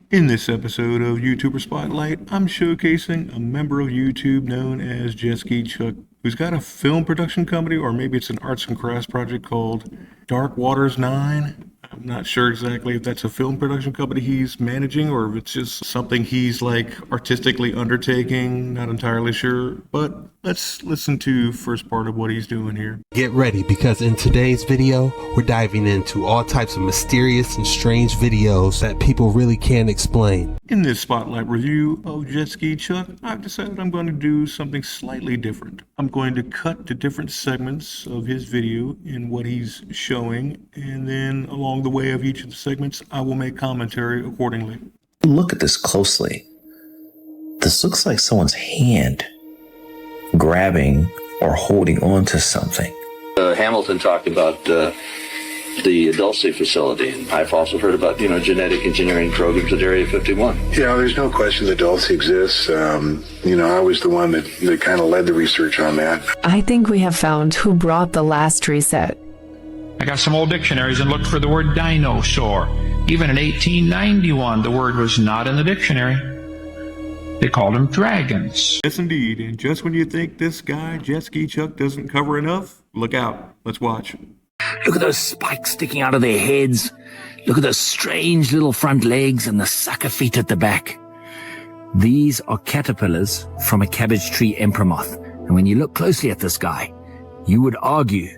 In this episode of YouTuber Spotlight, I'm showcasing a member of YouTube known as JetSkiChuck, who's got a film production company, or maybe it's an arts and crafts project called Dark Waters 9. I'm not sure exactly if that's a film production company he's managing or if it's just something he's like artistically undertaking. Not entirely sure, but let's listen to first part of what he's doing here. Get ready, because in today's video, we're diving into all types of mysterious and strange videos that people really can't explain. In this spotlight review of JetSkiChuck, I've decided I'm going to do something slightly different. I'm going to cut to different segments of his video in what he's showing, and then along the way of each of the segments, I will make commentary accordingly. Look at this closely. This looks like someone's hand grabbing or holding on to something. Hamilton talked about the Dulce facility, and I've also heard about, genetic engineering programs at Area 51. Yeah, there's no question that Dulce exists. I was the one that kind of led the research on that. I think we have found who brought the last reset. I got some old dictionaries and looked for the word dinosaur. Even in 1891, the word was not in the dictionary. They called them dragons. Yes, indeed. And just when you think this guy, JetSkiChuck, doesn't cover enough, look out. Let's watch. Look at those spikes sticking out of their heads. Look at those strange little front legs and the sucker feet at the back. These are caterpillars from a cabbage tree emperor moth. And when you look closely at this guy, you would argue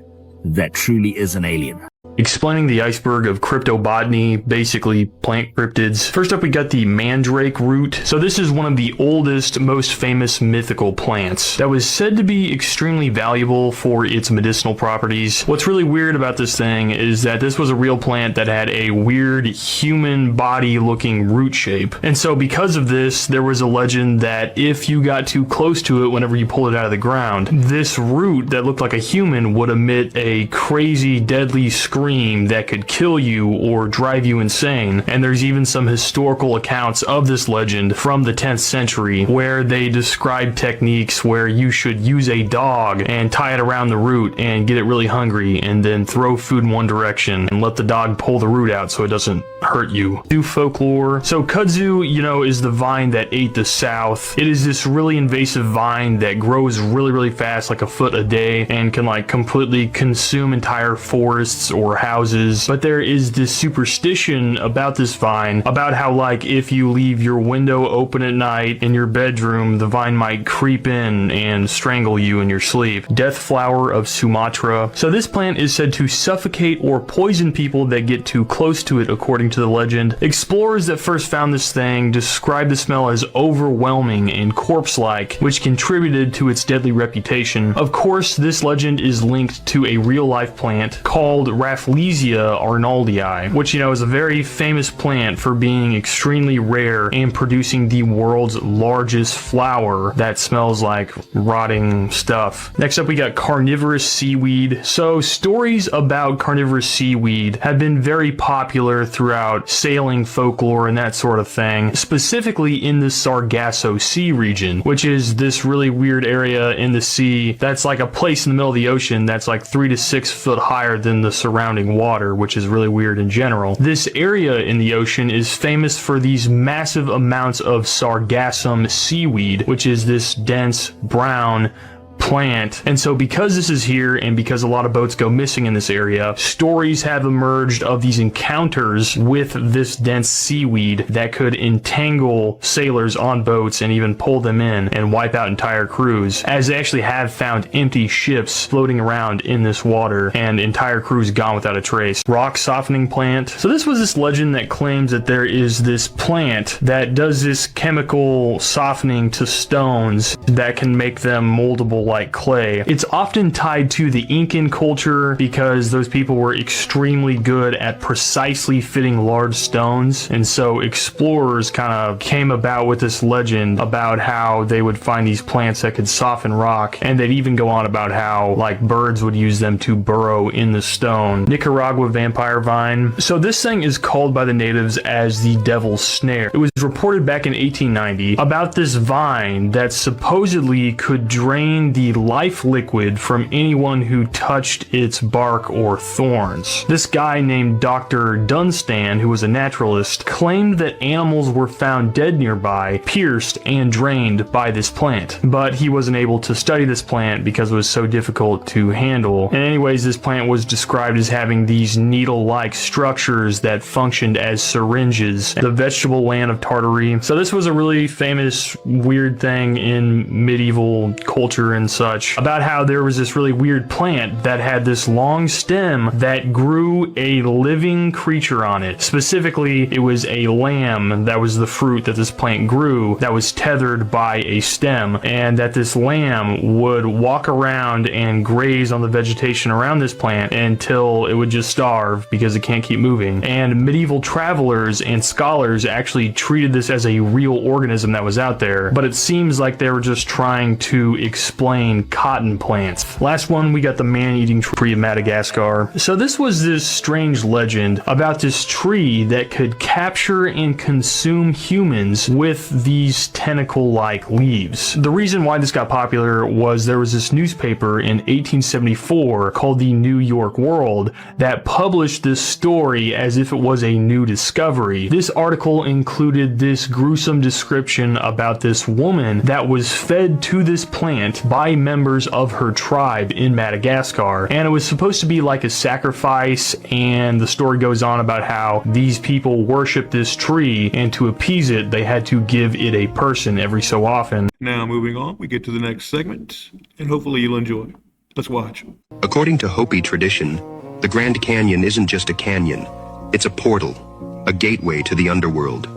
that truly is an alien. Explaining the iceberg of cryptobotany, basically plant cryptids. First up, we got the mandrake root. So this is one of the oldest, most famous mythical plants that was said to be extremely valuable for its medicinal properties. What's really weird about this thing is that this was a real plant that had a weird human body looking root shape. And so because of this, there was a legend that if you got too close to it whenever you pulled it out of the ground, this root that looked like a human would emit a crazy, deadly scream that could kill you or drive you insane. And there's even some historical accounts of this legend from the 10th century where they describe techniques where you should use a dog and tie it around the root and get it really hungry and then throw food in one direction and let the dog pull the root out so it doesn't hurt you. Do folklore. So kudzu, is the vine that ate the South. It is this really invasive vine that grows really, really fast, like a foot a day, and can completely consume entire forests or houses. But there is this superstition about this vine, about how if you leave your window open at night in your bedroom, the vine might creep in and strangle you in your sleep. Death flower of Sumatra. So this plant is said to suffocate or poison people that get too close to it, according to the legend. Explorers that first found this thing described the smell as overwhelming and corpse-like, which contributed to its deadly reputation. Of course, this legend is linked to a real-life plant called Rafflesia arnoldii, which is a very famous plant for being extremely rare and producing the world's largest flower that smells like rotting stuff. Next up, we got carnivorous seaweed. So stories about carnivorous seaweed have been very popular throughout sailing folklore and that sort of thing, specifically in the Sargasso Sea region, which is this really weird area in the sea that's like a place in the middle of the ocean that's 3 to 6 foot higher than the surrounding water, which is really weird in general. This area in the ocean is famous for these massive amounts of sargassum seaweed, which is this dense brown plant. And so because this is here and because a lot of boats go missing in this area, stories have emerged of these encounters with this dense seaweed that could entangle sailors on boats and even pull them in and wipe out entire crews, as they actually have found empty ships floating around in this water and entire crews gone without a trace. Rock softening plant. So this was this legend that claims that there is this plant that does this chemical softening to stones that can make them moldable like clay. It's often tied to the Incan culture because those people were extremely good at precisely fitting large stones, and so explorers kind of came about with this legend about how they would find these plants that could soften rock, and they'd even go on about how birds would use them to burrow in the stone. Nicaragua vampire vine. So this thing is called by the natives as the devil's snare. It was reported back in 1890 about this vine that supposedly could drain the life liquid from anyone who touched its bark or thorns. This guy named Dr. Dunstan, who was a naturalist, claimed that animals were found dead nearby, pierced and drained by this plant. But he wasn't able to study this plant because it was so difficult to handle. And anyways, this plant was described as having these needle-like structures that functioned as syringes. The vegetable land of Tartary. So this was a really famous weird thing in medieval culture and such, about how there was this really weird plant that had this long stem that grew a living creature on it. Specifically, it was a lamb that was the fruit that this plant grew, that was tethered by a stem, and that this lamb would walk around and graze on the vegetation around this plant until it would just starve because it can't keep moving. And medieval travelers and scholars actually treated this as a real organism that was out there, but it seems like they were just trying to explain cotton plants. Last one, we got the man-eating tree of Madagascar. So this was this strange legend about this tree that could capture and consume humans with these tentacle-like leaves. The reason why this got popular was there was this newspaper in 1874 called the New York World that published this story as if it was a new discovery. This article included this gruesome description about this woman that was fed to this plant by members of her tribe in Madagascar, and it was supposed to be like a sacrifice, and the story goes on about how these people worship this tree, and to appease it they had to give it a person every so often. Now moving on, we get to the next segment, and hopefully you'll enjoy. Let's watch. According to Hopi tradition, the Grand Canyon isn't just a canyon, it's a portal, a gateway to the underworld.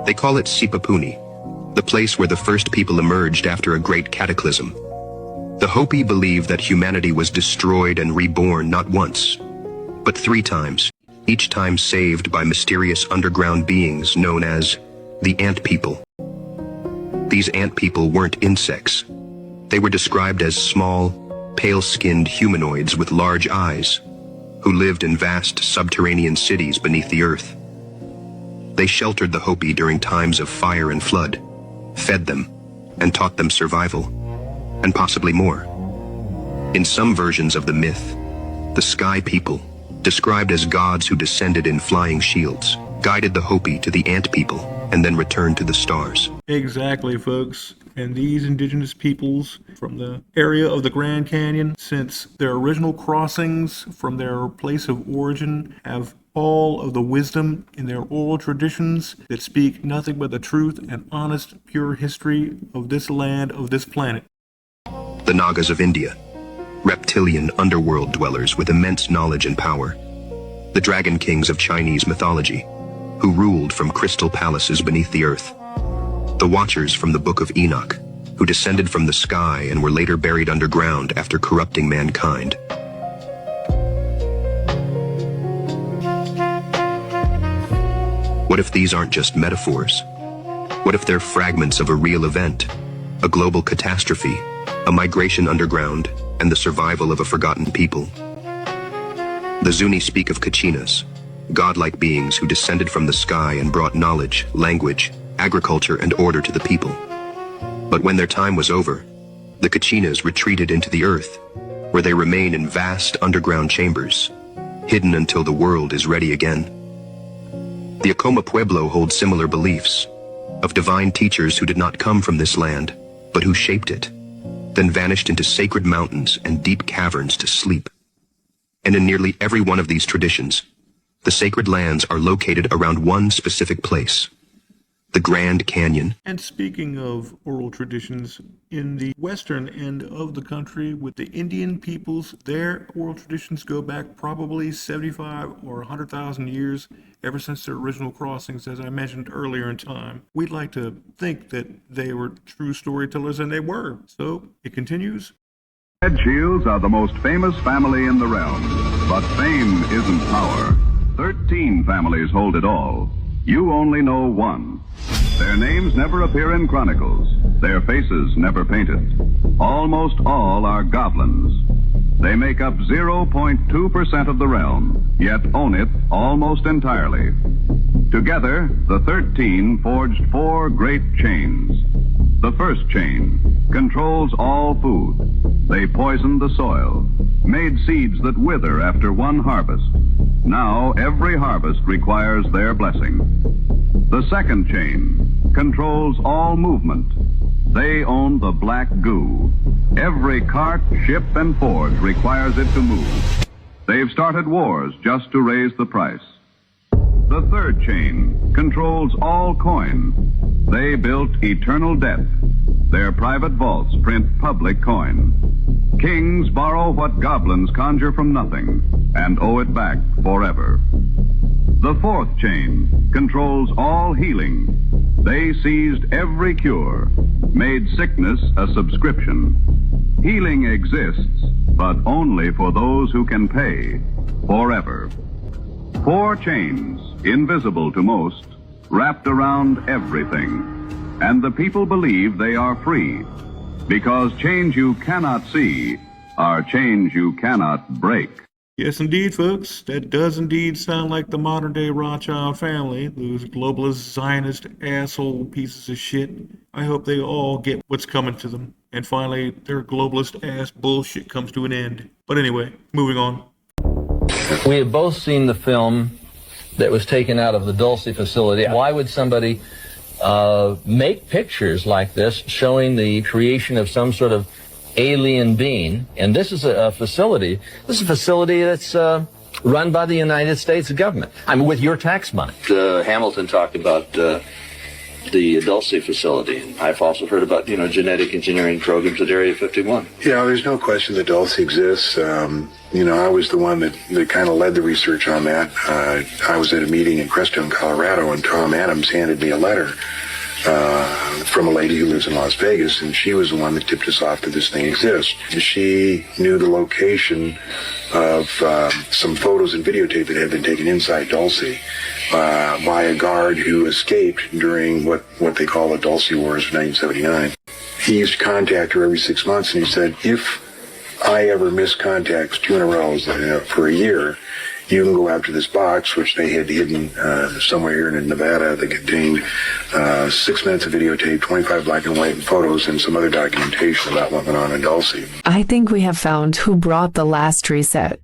They call it Sipapuni, the place where the first people emerged after a great cataclysm. The Hopi believe that humanity was destroyed and reborn not once, but 3 times, each time saved by mysterious underground beings known as the Ant People. These ant people weren't insects. They were described as small, pale-skinned humanoids with large eyes, who lived in vast subterranean cities beneath the earth. They sheltered the Hopi during times of fire and flood, fed them, and taught them survival, and possibly more. In some versions of the myth, the Sky People, described as gods who descended in flying shields, guided the Hopi to the Ant People and then returned to the stars. Exactly, folks. And these indigenous peoples from the area of the Grand Canyon, since their original crossings from their place of origin, have all of the wisdom in their oral traditions that speak nothing but the truth and honest, pure history of this land, of this planet. The Nagas of India, reptilian underworld dwellers with immense knowledge and power. The Dragon Kings of Chinese mythology, who ruled from crystal palaces beneath the earth. The Watchers from the Book of Enoch, who descended from the sky and were later buried underground after corrupting mankind. What if these aren't just metaphors? What if they're fragments of a real event, a global catastrophe, a migration underground, and the survival of a forgotten people? The Zuni speak of Kachinas, godlike beings who descended from the sky and brought knowledge, language, agriculture, and order to the people. But when their time was over, the Kachinas retreated into the earth, where they remain in vast underground chambers, hidden until the world is ready again. The Acoma Pueblo holds similar beliefs, of divine teachers who did not come from this land, but who shaped it, then vanished into sacred mountains and deep caverns to sleep. And in nearly every one of these traditions, the sacred lands are located around one specific place, the Grand Canyon. And speaking of oral traditions, in the western end of the country with the Indian peoples, their oral traditions go back probably 75 or 100,000 years, ever since their original crossings, as I mentioned earlier in time. We'd like to think that they were true storytellers, and they were. So it continues. Red Shields are the most famous family in the realm, but fame isn't power. 13 families hold it all. You only know one. Their names never appear in chronicles. Their faces never painted. Almost all are goblins. They make up 0.2% of the realm, yet own it almost entirely. Together, the 13 forged 4 great chains. The first chain controls all food. They poisoned the soil, made seeds that wither after one harvest. Now every harvest requires their blessing. The second chain controls all movement. They own the black goo. Every cart, ship, and forge requires it to move. They've started wars just to raise the price. The third chain controls all coin. They built eternal debt. Their private vaults print public coin. Kings borrow what goblins conjure from nothing and owe it back forever. The fourth chain controls all healing. They seized every cure, made sickness a subscription. Healing exists, but only for those who can pay forever. 4 chains, invisible to most, wrapped around everything. And the people believe they are free, because chains you cannot see are chains you cannot break. Yes, indeed, folks. That does indeed sound like the modern-day Rothschild family, those globalist, Zionist, asshole pieces of shit. I hope they all get what's coming to them. And finally, their globalist-ass bullshit comes to an end. But anyway, moving on. We have both seen the film that was taken out of the Dulce facility. Why would somebody make pictures like this showing the creation of some sort of alien being? And this is a facility. This is a facility that's run by the United States government. I mean, with your tax money. Hamilton talked about the Dulce facility. I've also heard about, genetic engineering programs at Area 51. Yeah, there's no question that Dulce exists. I was the one that kind of led the research on that. I was at a meeting in Crestone, Colorado, and Tom Adams handed me a letter from a lady who lives in Las Vegas, and she was the one that tipped us off that this thing exists. She knew the location of some photos and videotape that had been taken inside Dulce by a guard who escaped during what they call the Dulce Wars of 1979. He used to contact her every 6 months, and he said, if I ever miss contacts 2 in a row for a year, you can go after this box, which they had hidden somewhere here in Nevada, that contained 6 minutes of videotape, 25 black and white photos, and some other documentation about what went on in Dulce. I think we have found who brought the last reset.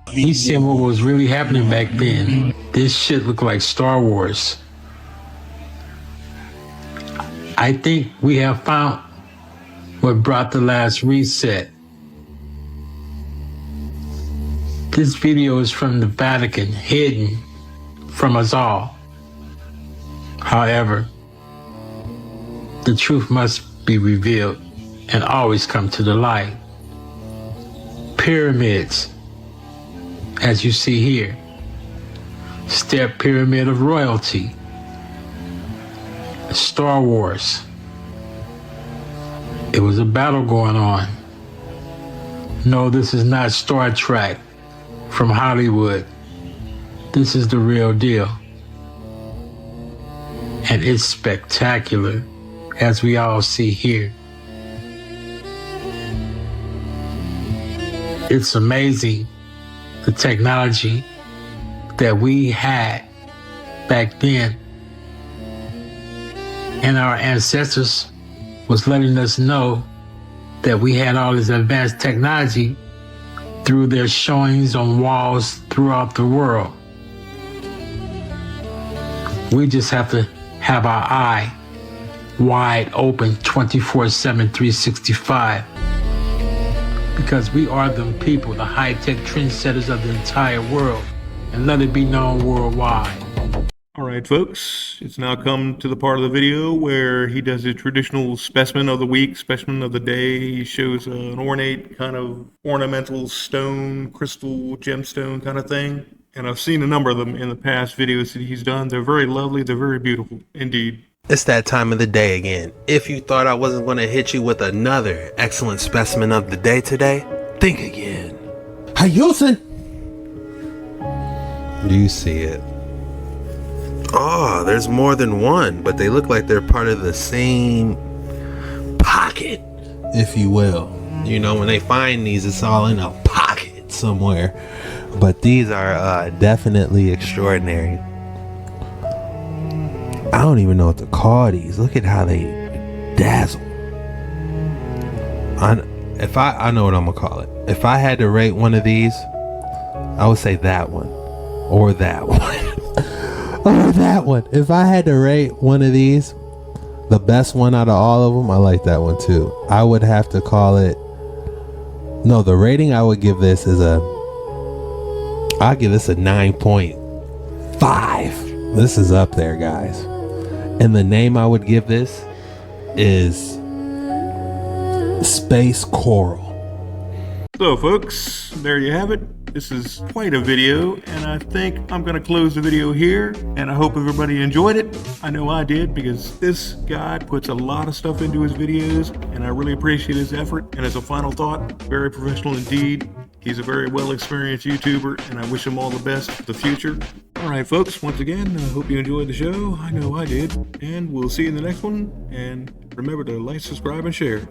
He said what was really happening back then. This shit looked like Star Wars. I think we have found what brought the last reset. This video is from the Vatican, hidden from us all. However, the truth must be revealed and always come to the light. Pyramids, as you see here. Step pyramid of royalty. Star Wars. It was a battle going on. No, this is not Star Trek from Hollywood. This is the real deal. And it's spectacular, as we all see here. It's amazing, the technology that we had back then. And our ancestors was letting us know that we had all this advanced technology through their showings on walls throughout the world. We just have to have our eye wide open 24/7, 365. Because we are the people, the high-tech trendsetters of the entire world, and let it be known worldwide. All right, folks, it's now come to the part of the video where he does a traditional specimen of the week, specimen of the day. He shows an ornate kind of ornamental stone, crystal, gemstone kind of thing. And I've seen a number of them in the past videos that he's done. They're very lovely. They're very beautiful indeed. It's that time of the day again. If you thought I wasn't going to hit you with another excellent specimen of the day today, think again. Hey, Houston! Do you see it? Oh, there's more than one, but they look like they're part of the same pocket, if you will. You know, when they find these, it's all in a pocket somewhere. But these are definitely extraordinary. I don't even know what to call these. Look at how they dazzle. I know what I'm gonna call it. If I had to rate one of these, I would say that one or that one or that one. If I had to rate one of these, the best one out of all of them, I like that one too. I would have to call it. No, the rating I would give this is I'll give this a 9.5. This is up there, guys. And the name I would give this is Space Coral. So folks, there you have it. This is quite a video, and I think I'm going to close the video here, and I hope everybody enjoyed it. I know I did, because this guy puts a lot of stuff into his videos, and I really appreciate his effort. And as a final thought, very professional indeed. He's a very well-experienced YouTuber, and I wish him all the best for the future. All right, folks, once again, I hope you enjoyed the show. I know I did, and we'll see you in the next one. And remember to like, subscribe, and share.